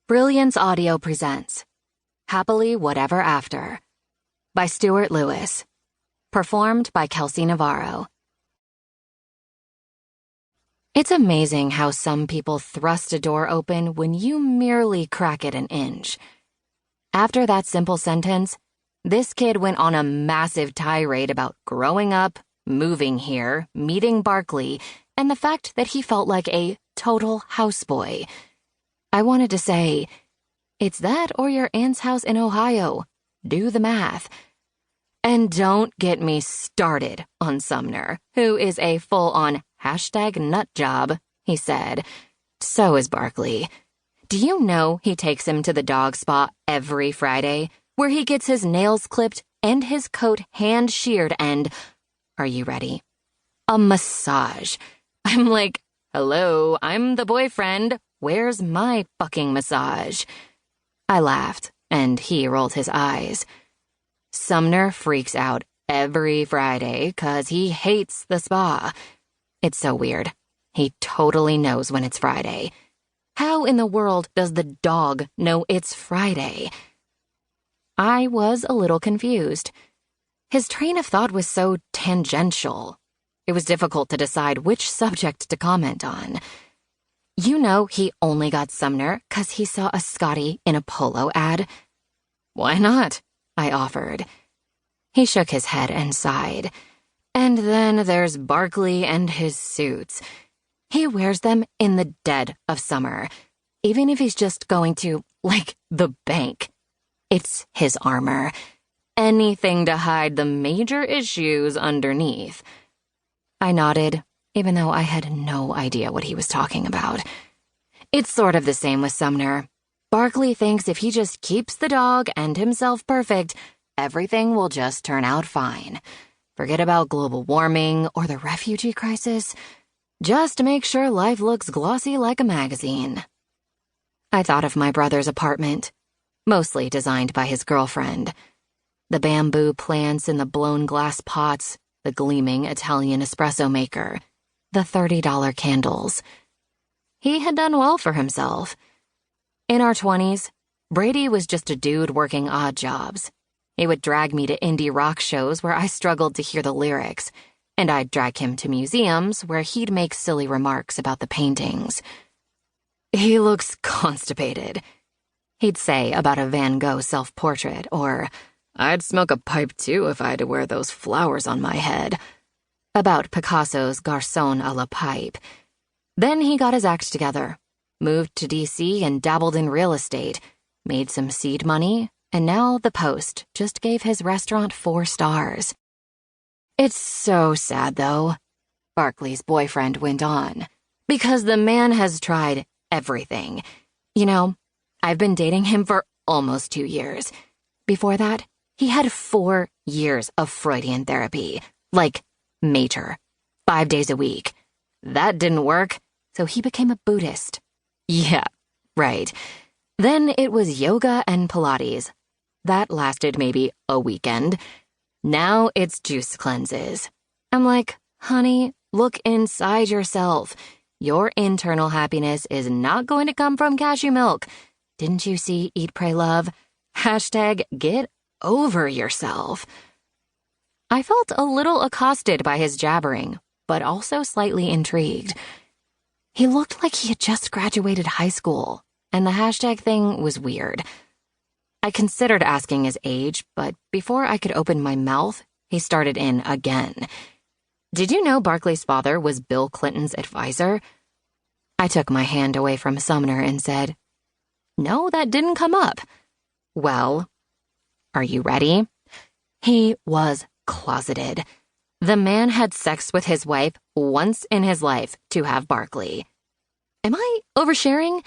Brilliance Audio presents Happily Whatever After by Stewart Lewis. Performed by Kelsey Navarro. It's amazing how some people thrust a door open when you merely crack it an inch. After that simple sentence, this kid went on a massive tirade about growing up, moving here, meeting Barkley, and the fact that he felt like a total houseboy. I wanted to say, it's that or your aunt's house in Ohio. Do the math. And don't get me started on Sumner, who is a full-on #nutjob, he said. So is Barkley. Do you know he takes him to the dog spa every Friday, where he gets his nails clipped and his coat hand-sheared and, are you ready? A massage. I'm like, hello, I'm the boyfriend. Where's my fucking massage? I laughed, and he rolled his eyes. Sumner freaks out every Friday 'cause he hates the spa. It's so weird. He totally knows when it's Friday. How in the world does the dog know it's Friday? I was a little confused. His train of thought was so tangential. It was difficult to decide which subject to comment on. You know he only got Sumner 'cause he saw a Scotty in a polo ad. Why not? I offered. He shook his head and sighed. And then there's Barkley and his suits. He wears them in the dead of summer, even if he's just going to, like, the bank. It's his armor. Anything to hide the major issues underneath. I nodded, even though I had no idea what he was talking about. It's sort of the same with Sumner. Barkley thinks if he just keeps the dog and himself perfect, everything will just turn out fine. Forget about global warming or the refugee crisis. Just make sure life looks glossy like a magazine. I thought of my brother's apartment, mostly designed by his girlfriend. The bamboo plants in the blown glass pots, the gleaming Italian espresso maker, the $30 candles. He had done well for himself. In our 20s, Brady was just a dude working odd jobs. He would drag me to indie rock shows where I struggled to hear the lyrics, and I'd drag him to museums where he'd make silly remarks about the paintings. He looks constipated, he'd say about a Van Gogh self-portrait, or, I'd smoke a pipe too if I had to wear those flowers on my head, about Picasso's Garçon à la Pipe. Then he got his act together, moved to D.C. and dabbled in real estate, made some seed money, and now the Post just gave his restaurant 4 stars. It's so sad, though, Barkley's boyfriend went on, because the man has tried everything. You know, I've been dating him for almost 2 years. Before that, he had 4 years of Freudian therapy, like major, 5 days a week. That didn't work, so he became a Buddhist. Yeah, right. Then it was yoga and Pilates. That lasted maybe a weekend. Now it's juice cleanses. I'm like, honey, look inside yourself. Your internal happiness is not going to come from cashew milk. Didn't you see Eat, Pray, Love? #get over yourself. I felt a little accosted by his jabbering, but also slightly intrigued. He looked like he had just graduated high school, and the hashtag thing was weird. I considered asking his age, but before I could open my mouth, he started in again. Did you know Barkley's father was Bill Clinton's advisor? I took my hand away from Sumner and said, no, that didn't come up. Well, are you ready? He was closeted. The man had sex with his wife once in his life to have Barkley. Am I oversharing?